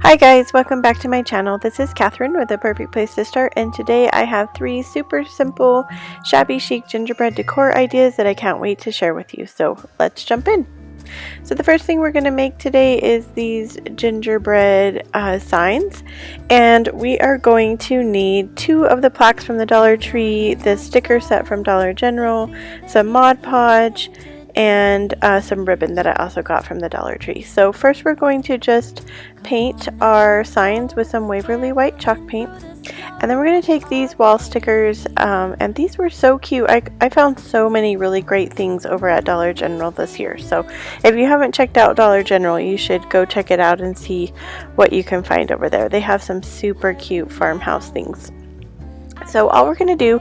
Hi guys, welcome back to my channel. This is Catherine with The Perfect Place to Start, and today I have 3 super simple, shabby chic gingerbread decor ideas that I can't wait to share with you. So let's jump in. So the first thing we're going to make today is these gingerbread signs, and we are going to need 2 of the plaques from the Dollar Tree, the sticker set from Dollar General, some Mod Podge, and some ribbon that I also got from the Dollar Tree. So first we're going to just paint our signs with some Waverly White chalk paint, and then we're going to take these wall stickers, and these were so cute. I found so many really great things over at Dollar General this year, so if you haven't checked out Dollar General, you should go check it out and see what you can find over there. They have some super cute farmhouse things. So all we're going to do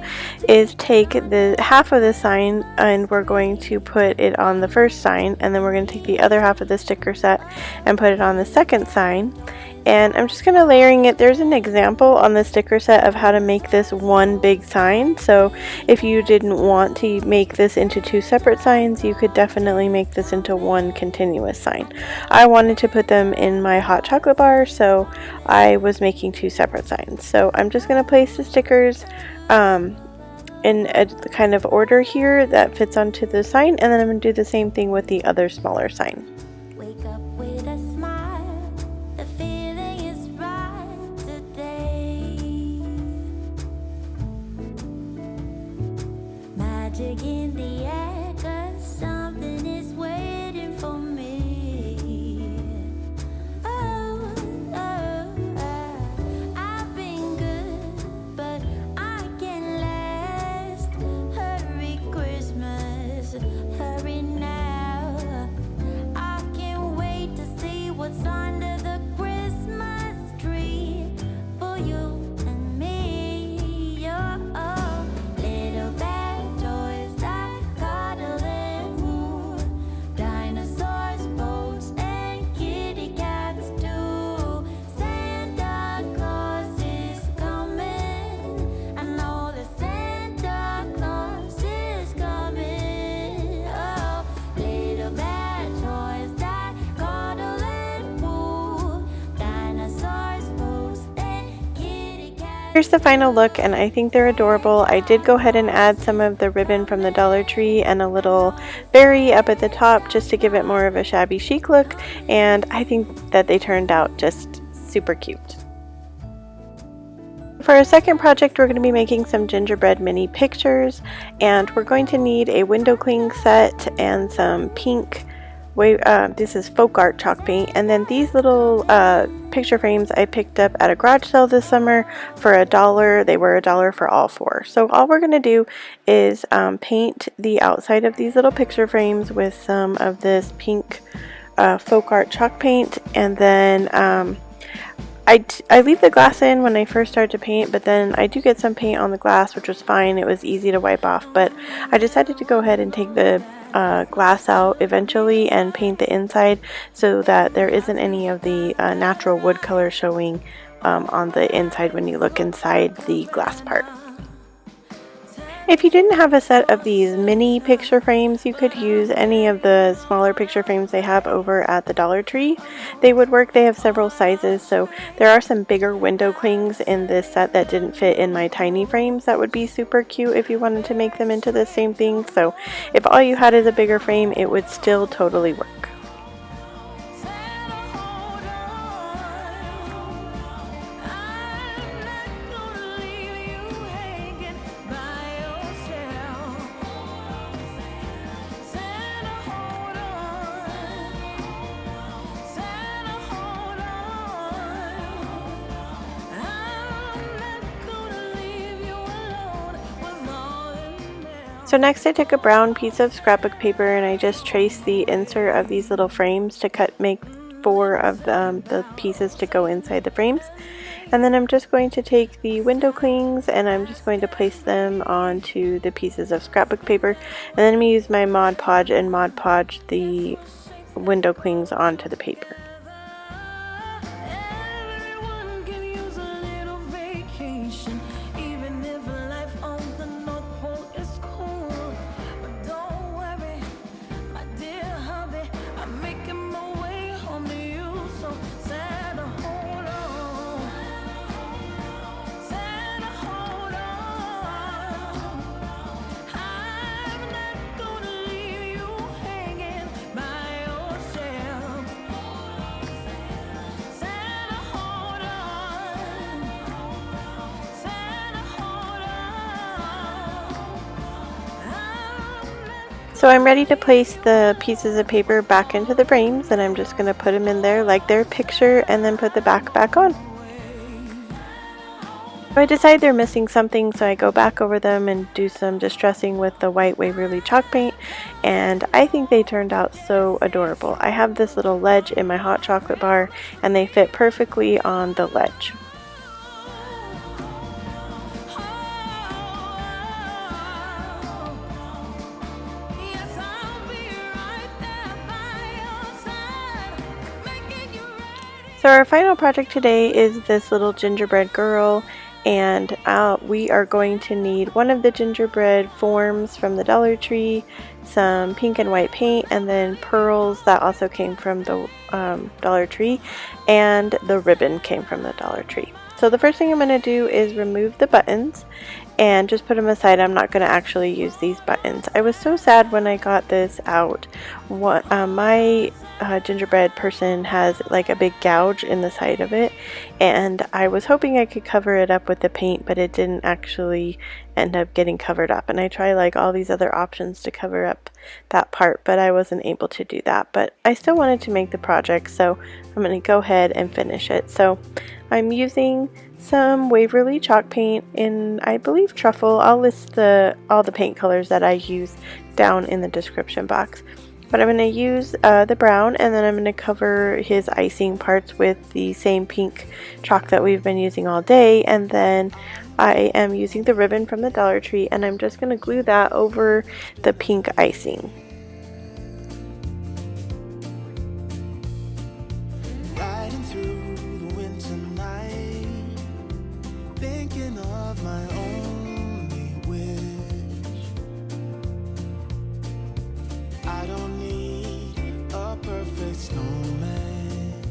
is take the half of the sign and we're going to put it on the first sign, and then we're going to take the other half of the sticker set and put it on the second sign. And I'm just going to layering it. There's an example on the sticker set of how to make this one big sign. So if you didn't want to make this into 2 separate signs, you could definitely make this into one continuous sign. I wanted to put them in my hot chocolate bar, so I was making 2 separate signs. So I'm just going to place the stickers in a kind of order here that fits onto the sign, and then I'm going to do the same thing with the other smaller sign. Wake up with a smile, the feeling is right today. Magic in the air, 'cause something is waiting for me. Oh, I've been good, but I can last. Hurry Christmas, hurry now. I can't wait to see what's under the Christmas tree for you and me. Oh, little bad toys that cuddle and woo, dinosaurs, boats, and kitty cats too. Santa Claus is coming. I know that Santa Claus is coming. Oh, little bad toys that cuddle and woo, dinosaurs, boats, and kitty cats. Here's the final look, and I think they're adorable. I did go ahead and add some of the ribbon from the Dollar Tree and a little berry up at the top just to give it more of a shabby chic look, and I think that they turned out just super cute. For our second project, we're going to be making some gingerbread mini pictures, and we're going to need a window cling set and some pink this is folk art chalk paint, and then these little picture frames I picked up at a garage sale this summer for $1. They were $1 for all 4. So all we're going to do is paint the outside of these little picture frames with some of this pink folk art chalk paint, and then I leave the glass in when I first start to paint, but then I do get some paint on the glass, which was fine. It was easy to wipe off, but I decided to go ahead and take the glass out eventually and paint the inside so that there isn't any of the natural wood color showing on the inside when you look inside the glass part. If you didn't have a set of these mini picture frames, you could use any of the smaller picture frames they have over at the Dollar Tree. They would work. They have several sizes, so there are some bigger window clings in this set that didn't fit in my tiny frames that would be super cute if you wanted to make them into the same thing. So if all you had is a bigger frame, it would still totally work. So next I took a brown piece of scrapbook paper and I just traced the insert of these little frames to make 4 of the pieces to go inside the frames. And then I'm just going to take the window clings and I'm just going to place them onto the pieces of scrapbook paper. And then I'm going to use my Mod Podge and Mod Podge the window clings onto the paper. I'm making my way home to you, so Santa, hold So I'm ready to place the pieces of paper back into the frames, and I'm just going to put them in there like their picture and then put the back on. So I decide they're missing something, so I go back over them and do some distressing with the white Waverly chalk paint, and I think they turned out so adorable. I have this little ledge in my hot chocolate bar, and they fit perfectly on the ledge. So our final project today is this little gingerbread girl, and we are going to need one of the gingerbread forms from the Dollar Tree, some pink and white paint, and then pearls that also came from the Dollar Tree, and the ribbon came from the Dollar Tree. So the first thing I'm going to do is remove the buttons and just put them aside. I'm not going to actually use these buttons. I was so sad when I got this out. My gingerbread person has like a big gouge in the side of it, and I was hoping I could cover it up with the paint, but it didn't actually end up getting covered up. And I tried like all these other options to cover up that part, but I wasn't able to do that. But I still wanted to make the project, so I'm going to go ahead and finish it. So I'm using some Waverly chalk paint in, I believe, truffle. I'll list all the paint colors that I use down in the description box. But I'm going to use the brown, and then I'm going to cover his icing parts with the same pink chalk that we've been using all day. And then I am using the ribbon from the Dollar Tree, and I'm just going to glue that over the pink icing. Riding through the winter night, thinking of my only wish. I don't need a perfect snowman,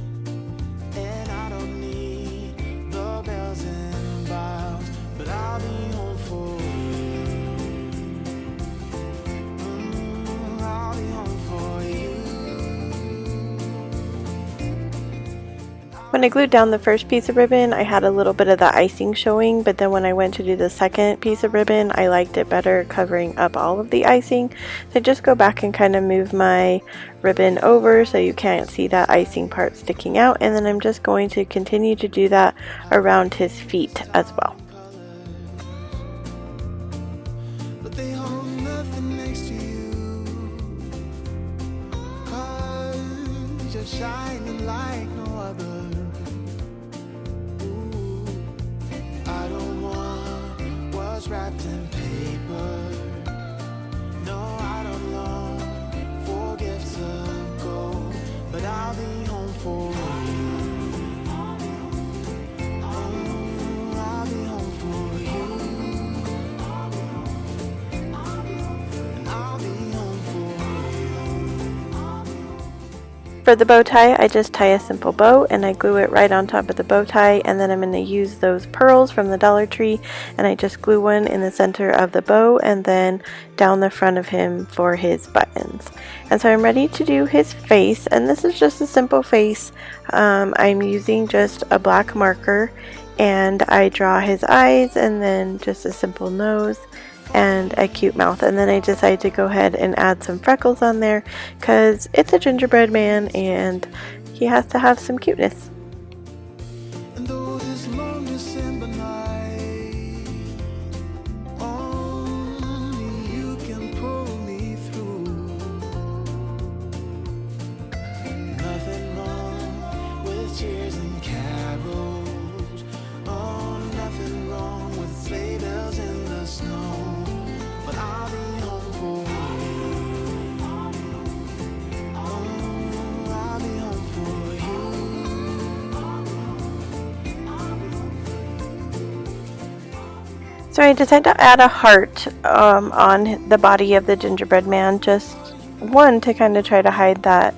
and I don't need the bells and boughs, but I'll be home for you. I'll be home for you. When I glued down the first piece of ribbon, I had a little bit of the icing showing, but then when I went to do the second piece of ribbon, I liked it better covering up all of the icing. So I just go back and kind of move my ribbon over so you can't see that icing part sticking out, and then I'm just going to continue to do that around his feet as well. But they hold nothing next to you, 'cause you're shining like no other. Ooh, I don't want what's wrapped in paper. No, I don't long for gifts of gold, but I'll be home for you. I'll be home for you. For the bow tie, I just tie a simple bow and I glue it right on top of the bow tie, and then I'm going to use those pearls from the Dollar Tree, and I just glue one in the center of the bow and then down the front of him for his buttons. And so I'm ready to do his face, and this is just a simple face. I'm using just a black marker, and I draw his eyes and then just a simple nose and a cute mouth, and then I decided to go ahead and add some freckles on there because it's a gingerbread man and he has to have some cuteness. And though this long December night, only you can pull me through. Nothing wrong with cheers and carols. Oh, nothing wrong with sleigh bells in the snow. But I'll be home for you. Oh, I'll be home for you. So I decided to add a heart on the body of the gingerbread man, just one to kind of try to hide that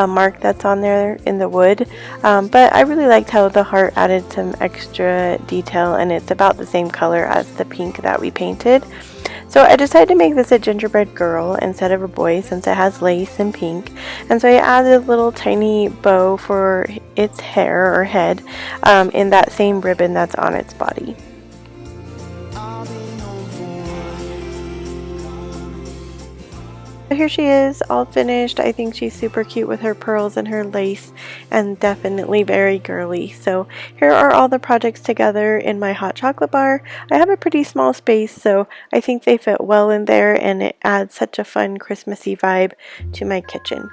mark that's on there in the wood, but I really liked how the heart added some extra detail, and it's about the same color as the pink that we painted. So I decided to make this a gingerbread girl instead of a boy since it has lace and pink, and so I added a little tiny bow for its hair or head in that same ribbon that's on its body. here she is, all finished. I think she's super cute with her pearls and her lace, and definitely very girly. So here are all the projects together in my hot chocolate bar. I have a pretty small space, so I think they fit well in there, and it adds such a fun Christmassy vibe to my kitchen.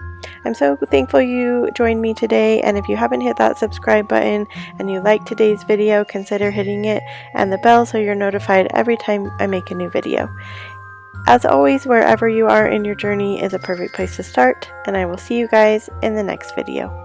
I'm so thankful you joined me today, and if you haven't hit that subscribe button and you like today's video, consider hitting it and the bell so you're notified every time I make a new video. As always, wherever you are in your journey is a perfect place to start, and I will see you guys in the next video.